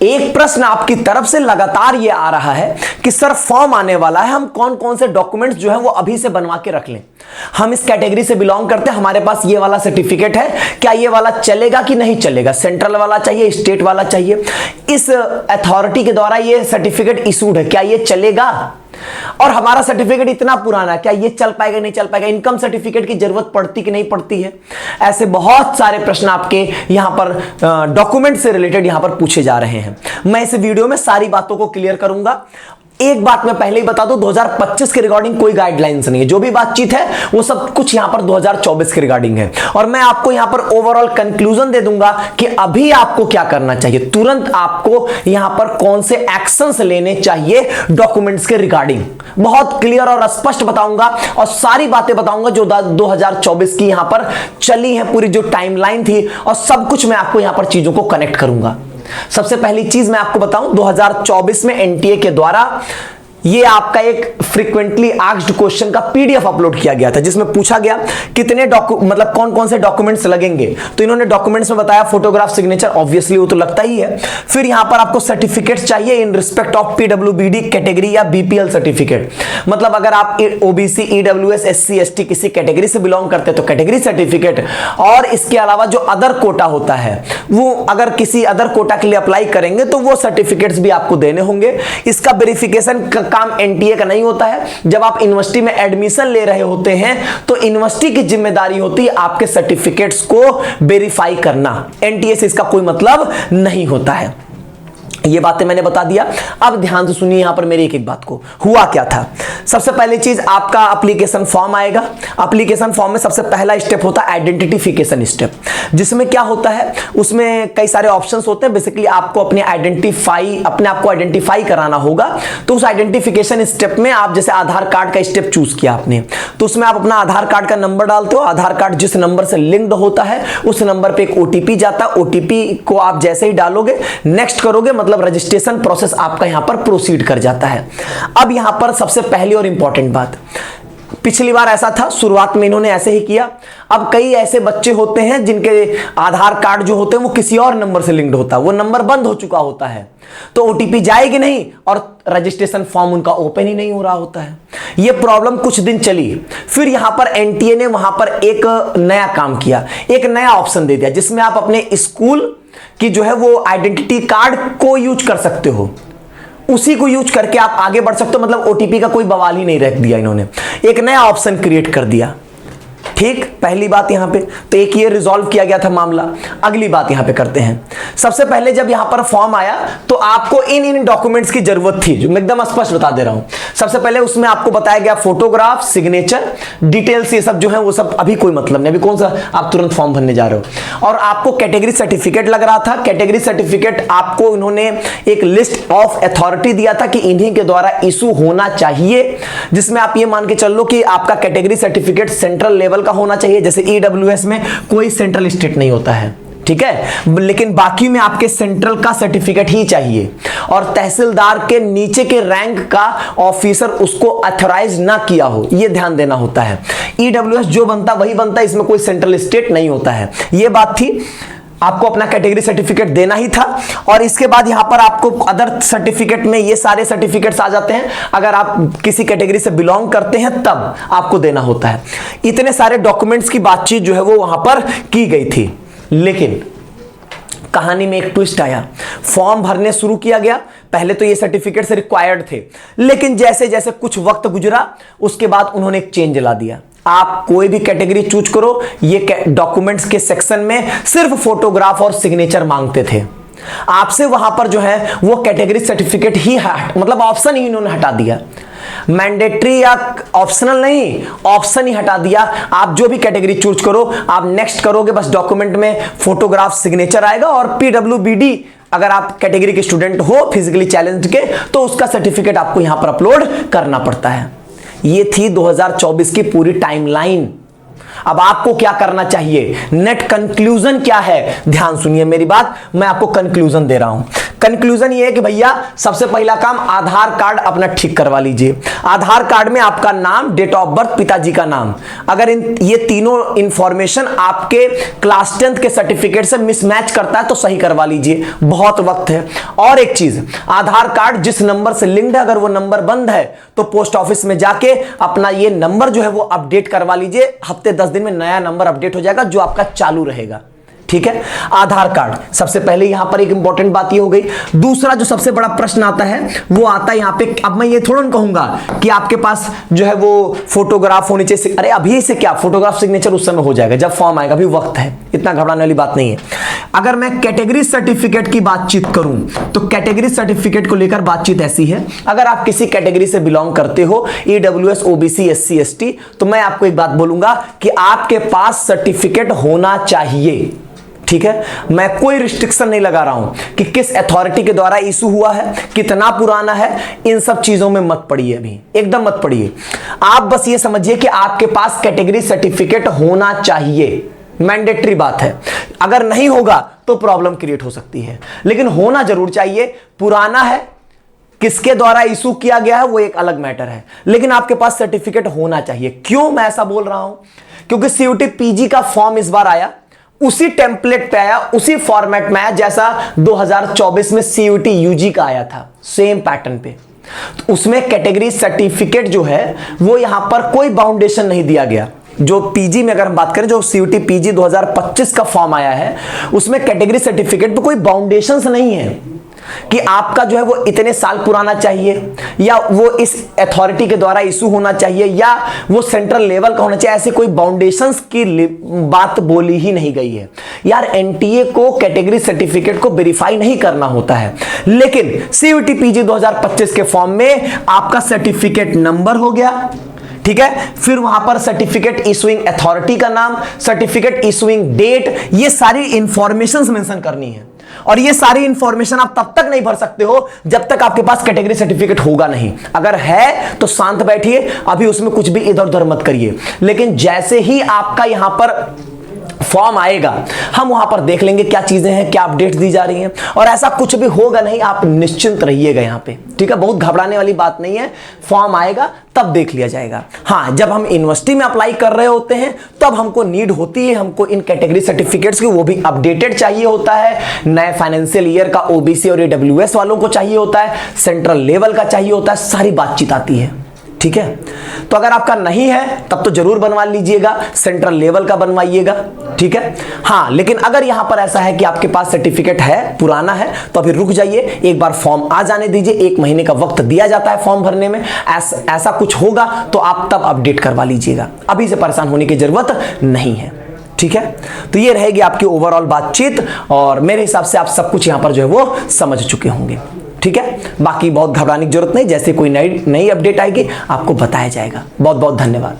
एक प्रश्न आपकी तरफ से लगातार ये आ रहा है कि सर फॉर्म आने वाला है, हम कौन कौन से डॉक्यूमेंट्स जो है वो अभी से बनवा के रख लें। हम इस कैटेगरी से बिलोंग करते हैं, हमारे पास ये वाला सर्टिफिकेट है, क्या ये वाला चलेगा कि नहीं चलेगा, सेंट्रल वाला चाहिए, स्टेट वाला चाहिए, इस अथॉरिटी के द्वारा ये सर्टिफिकेट इशूड है, क्या ये चलेगा, और हमारा सर्टिफिकेट इतना पुराना है, क्या ये चल पाएगा नहीं चल पाएगा, इनकम सर्टिफिकेट की जरूरत पड़ती कि नहीं पड़ती है। ऐसे बहुत सारे प्रश्न आपके यहां पर डॉक्यूमेंट से रिलेटेड यहां पर पूछे जा रहे हैं। मैं इस वीडियो में सारी बातों को क्लियर करूंगा। एक बात मैं पहले ही बता दूं, 2025 के रिगार्डिंग कोई गाइडलाइंस नहीं है, जो भी बातचीत है वो सब कुछ यहां पर 2024 के रिगार्डिंग है। और मैं आपको यहां पर ओवरऑल कंक्लूजन दे दूंगा कि अभी आपको क्या करना चाहिए, तुरंत आपको यहां पर कौन से एक्शंस लेने चाहिए डॉक्यूमेंट्स के रिगार्डिंग। बहुत क्लियर और स्पष्ट बताऊंगा और सारी बातें बताऊंगा जो 2024 की यहां पर चली है, पूरी जो टाइमलाइन थी, और सब कुछ मैं आपको यहां पर चीजों को कनेक्ट करूंगा। सबसे पहली चीज मैं आपको बताऊं, 2024 में एनटीए के द्वारा ये आपका एक फ्रीक्वेंटली आस्क्ड क्वेश्चन का पीडीएफ अपलोड किया गया था, जिसमें पूछा गया कितने मतलब कौन कौन से डॉक्यूमेंट्स लगेंगे। तो इन्होंने डॉक्यूमेंट्स में बताया फोटोग्राफ, सिग्नेचर, ऑब्वियसली वो तो लगता ही है। फिर यहां पर आपको सर्टिफिकेट्स चाहिए in respect of PWBD category या बीपीएल सर्टिफिकेट। मतलब अगर आप ओबीसी, ईडब्ल्यूएस, एससी, एसटी किसी कैटेगरी से बिलोंग करते हैं तो कैटेगरी सर्टिफिकेट, और इसके अलावा जो अदर कोटा होता है वो अगर किसी अदर कोटा के लिए अप्लाई करेंगे तो वो सर्टिफिकेट्स भी आपको देने होंगे। इसका वेरिफिकेशन काम एनटीए का नहीं होता है। जब आप यूनिवर्सिटी में एडमिशन ले रहे होते हैं तो यूनिवर्सिटी की जिम्मेदारी होती है आपके सर्टिफिकेट्स को वेरीफाई करना, एनटीए से इसका कोई मतलब नहीं होता है। ये बातें मैंने बता दिया। अब ध्यान से सुनिए यहां पर मेरी एक एक बात को। हुआ क्या था, सबसे पहली चीज आपका एप्लीकेशन फॉर्म आएगा। एप्लीकेशन फॉर्म में सबसे पहला स्टेप होता है आइडेंटिफिकेशन स्टेप, जिसमें क्या होता है, उसमें कई सारे ऑप्शंस होते हैं। बेसिकली आपको अपने आप को आइडेंटिफाई कराना होगा। तो उस आइडेंटिफिकेशन स्टेप में आप जैसे आधार कार्ड का स्टेप चूज किया आपने, तो उसमें आप अपना आधार कार्ड का नंबर डालते हो। आधार कार्ड जिस नंबर से लिंक्ड होता है उस नंबर पे एक ओटीपी जाता है। ओटीपी को आप जैसे ही डालोगे, नेक्स्ट करोगे, मतलब रजिस्ट्रेशन प्रोसेस आपका यहां पर प्रोसीड कर जाता है। अब यहां पर सबसे पहली और इंपॉर्टेंट बात, पिछली बार ऐसा था, शुरुआत में इन्होंने ऐसे ही किया। अब कई ऐसे बच्चे होते हैं जिनके आधार कार्ड जो होते हैं वो किसी और नंबर से लिंक्ड होता है, वो नंबर बंद हो चुका होता है, तो ओटीपी जाएगी नहीं और रजिस्ट्रेशन फॉर्म उनका ओपन ही नहीं हो रहा होता है। ये प्रॉब्लम कुछ दिन चली। फिर यहां पर एनटीए ने वहां पर एक नया काम किया, एक नया ऑप्शन दे दिया, जिसमें आप अपने स्कूल कि जो है वो आइडेंटिटी कार्ड को यूज कर सकते हो, उसी को यूज करके आप आगे बढ़ सकते हो। मतलब ओटीपी का कोई बवाल ही नहीं रख दिया इन्होंने, एक नया ऑप्शन क्रिएट कर दिया। ठीक, पहली बात यहां पे तो एक ये रिजॉल्व किया गया था मामला। अगली बात यहां पे करते हैं। सबसे पहले जब यहां पर फॉर्म आया तो आपको इन डॉक्यूमेंट्स की जरूरत थी, जो मैं एकदम स्पष्ट बता दे रहा हूं। सबसे पहले उसमें आपको बताया गया फोटोग्राफ, सिग्नेचर, डिटेल्स, ये सब जो है वो सब अभी कोई मतलब नहीं, अभी कौन सा आप तुरंत फॉर्म भरने जा रहे हो। और आपको कैटेगरी सर्टिफिकेट लग रहा था। कैटेगरी सर्टिफिकेट आपको उन्होंने एक लिस्ट ऑफ अथॉरिटी दिया था कि इन्हीं के द्वारा इशू होना चाहिए, जिसमें आप ये मान के चल लो कि आपका कैटेगरी सर्टिफिकेट सेंट्रल लेवल का होना चाहिए। जैसे ईडब्ल्यूएस में कोई सेंट्रल स्टेट नहीं होता है, ठीक है, लेकिन बाकी में आपके सेंट्रल का सर्टिफिकेट ही चाहिए। और तहसीलदार के नीचे के रैंक का ऑफिसर उसको ऑथराइज ना किया हो, यह ध्यान देना होता है। ईडब्ल्यूएस जो बनता वही बनता, इसमें कोई सेंट्रल स्टेट नहीं होता है। यह बात थी, आपको अपना कैटेगरी सर्टिफिकेट देना ही था। और इसके बाद यहां पर आपको अदर सर्टिफिकेट में ये सारे सर्टिफिकेट्स आ जाते हैं। अगर आप किसी कैटेगरी से बिलोंग करते हैं तब आपको देना होता है। इतने सारे डॉक्यूमेंट्स की बातचीत जो है वो वहां पर की गई थी। लेकिन कहानी में एक ट्विस्ट आया, फॉर्म भरने शुरू किया गया। पहले तो ये सर्टिफिकेट्स रिक्वायर्ड थे, लेकिन जैसे जैसे कुछ वक्त गुजरा उसके बाद उन्होंने एक चेंज ला दिया। आप कोई भी कैटेगरी चूज करो, ये डॉक्यूमेंट्स के सेक्शन में सिर्फ फोटोग्राफ और सिग्नेचर मांगते थे। आपसे वहां पर जो है वो कैटेगरी सर्टिफिकेट ही मतलब ऑप्शन ही इन्होंने हटा दिया। मैंडेटरी या ऑप्शनल नहीं, ऑप्शन ही हटा दिया। आप जो भी कैटेगरी चूज करो, आप नेक्स्ट करोगे, बस डॉक्यूमेंट में फोटोग्राफ, सिग्नेचर आएगा। और पीडब्ल्यूबीडी अगर आप कैटेगरी के स्टूडेंट हो, फिजिकली चैलेंज्ड के, तो उसका सर्टिफिकेट आपको यहां पर अपलोड करना पड़ता है। ये थी 2024 की पूरी टाइमलाइन। अब आपको क्या करना चाहिए, नेट कंक्लूजन क्या है, ध्यान सुनिए मेरी बात, मैं आपको कंक्लूजन दे रहा हूं। कंक्लूजन ये है कि भैया सबसे पहला काम आधार कार्ड अपना ठीक करवा लीजिए। आधार कार्ड में आपका नाम, डेट ऑफ बर्थ, पिताजी का नाम, अगर ये तीनों इंफॉर्मेशन आपके क्लास 10th के सर्टिफिकेट से मिसमैच करता है तो सही करवा लीजिए, बहुत वक्त है। और एक चीज, आधार कार्ड जिस नंबर से लिंक्ड है अगर वो नंबर बंद है तो पोस्ट ऑफिस में जाके अपना ये नंबर जो है वो अपडेट करवा लीजिए। हफ्ते 10 दिन में नया नंबर अपडेट हो जाएगा जो आपका चालू रहेगा। ठीक है, आधार कार्ड सबसे पहले यहां पर एक इंपॉर्टेंट बात ये हो गई। दूसरा जो सबसे बड़ा प्रश्न आता है वो आता है यहां पे, अब मैं ये थोड़ा कहूंगा कि आपके पास जो है वो फोटोग्राफ होनी चाहिए। अरे अभी से क्या फोटोग्राफ सिग्नेचर उस समय हो जाएगा जब फॉर्म आएगा, अभी वक्त है, इतना घबराने वाली बात नहीं है। अगर मैं कैटेगरी सर्टिफिकेट की बातचीत करूं तो कैटेगरी सर्टिफिकेट को लेकर बातचीत ऐसी है, अगर आप किसी कैटेगरी से बिलोंग करते हो, ईडब्ल्यूएस, ओबीसी, एससी, एसटी, तो मैं आपको एक बात बोलूंगा कि आपके पास सर्टिफिकेट होना चाहिए। ठीक है, मैं कोई रिस्ट्रिक्शन नहीं लगा रहा हूं कि किस अथॉरिटी के द्वारा इशू हुआ है, कितना पुराना है, इन सब चीजों में मत पड़िए, अभी एकदम मत पड़िए। आप बस ये समझिए कि आपके पास कैटेगरी सर्टिफिकेट होना चाहिए, मैंडेटरी बात है। अगर नहीं होगा तो प्रॉब्लम क्रिएट हो सकती है, लेकिन होना जरूर चाहिए। पुराना है, किसके द्वारा इशू किया गया है वो एक अलग मैटर है, लेकिन आपके पास सर्टिफिकेट होना चाहिए। क्यों मैं ऐसा बोल रहा हूं? क्योंकि सीयूटी पीजी का फॉर्म इस बार आया, उसी टेम्पलेट पे आया, उसी फॉर्मेट में आया जैसा 2024 में सीयूटी यूजी का आया था, सेम पैटर्न पे। तो उसमें कैटेगरी सर्टिफिकेट जो है वो यहां पर कोई बाउंडेशन नहीं दिया गया। जो पीजी में अगर हम बात करें, जो सीयूटी पीजी 2025 का फॉर्म आया है उसमें कैटेगरी सर्टिफिकेट पे कोई बाउंडेशंस नहीं है कि आपका जो है वो इतने साल पुराना चाहिए या वो इस अथॉरिटी के द्वारा इशू होना चाहिए या वो सेंट्रल लेवल का होना चाहिए। ऐसे कोई बाउंडेशंस की बात बोली ही नहीं गई है। यार एनटीए को कैटेगरी सर्टिफिकेट को वेरीफाई नहीं करना होता है, लेकिन सीयूटी पीजी 2025 के फॉर्म में आपका सर्टिफिकेट नंबर हो गया। ठीक है, फिर वहां पर सर्टिफिकेट इशूइंग अथॉरिटी का नाम, सर्टिफिकेट इशूइंग डेट, ये सारी इंफॉर्मेशंस मेंशन करनी है। और ये सारी इंफॉर्मेशन आप तब तक नहीं भर सकते हो जब तक आपके पास कैटेगरी सर्टिफिकेट होगा नहीं। अगर है तो शांत बैठिए, अभी उसमें कुछ भी इधर उधर मत करिए। लेकिन जैसे ही आपका यहां पर फॉर्म आएगा हम वहां पर देख लेंगे क्या चीजें हैं, क्या अपडेट दी जा रही हैं, और ऐसा कुछ भी होगा नहीं, आप निश्चिंत रहिएगा यहां पे। ठीक है, बहुत घबराने वाली बात नहीं है, फॉर्म आएगा तब देख लिया जाएगा। हाँ, जब हम यूनिवर्सिटी में अप्लाई कर रहे होते हैं तब हमको नीड होती है, हमको इन कैटेगरी सर्टिफिकेट्स की, वो भी अपडेटेड चाहिए होता है। नए फाइनेंशियल ईयर का ओबीसी और ईडब्ल्यूएस वालों को चाहिए होता है, सेंट्रल लेवल का चाहिए होता है, सारी बातचीत आती है। ठीक है, तो अगर आपका नहीं है तब तो जरूर बनवा लीजिएगा, सेंट्रल लेवल का बनवाइएगा। ठीक है, हाँ, लेकिन अगर यहां पर ऐसा है कि आपके पास सर्टिफिकेट है, पुराना है, तो अभी रुक जाइए, एक बार फॉर्म आ जाने दीजिए। 1 महीने का वक्त दिया जाता है फॉर्म भरने में। ऐसा कुछ होगा तो आप तब अपडेट करवा लीजिएगा, अभी से परेशान होने की जरूरत नहीं है। ठीक है, तो ये रहेगी आपकी ओवरऑल बातचीत, और मेरे हिसाब से आप सब कुछ यहां पर जो है वो समझ चुके होंगे। ठीक है, बाकी बहुत घबराने की जरूरत नहीं, जैसे कोई नई अपडेट आएगी आपको बताया जाएगा। बहुत बहुत धन्यवाद।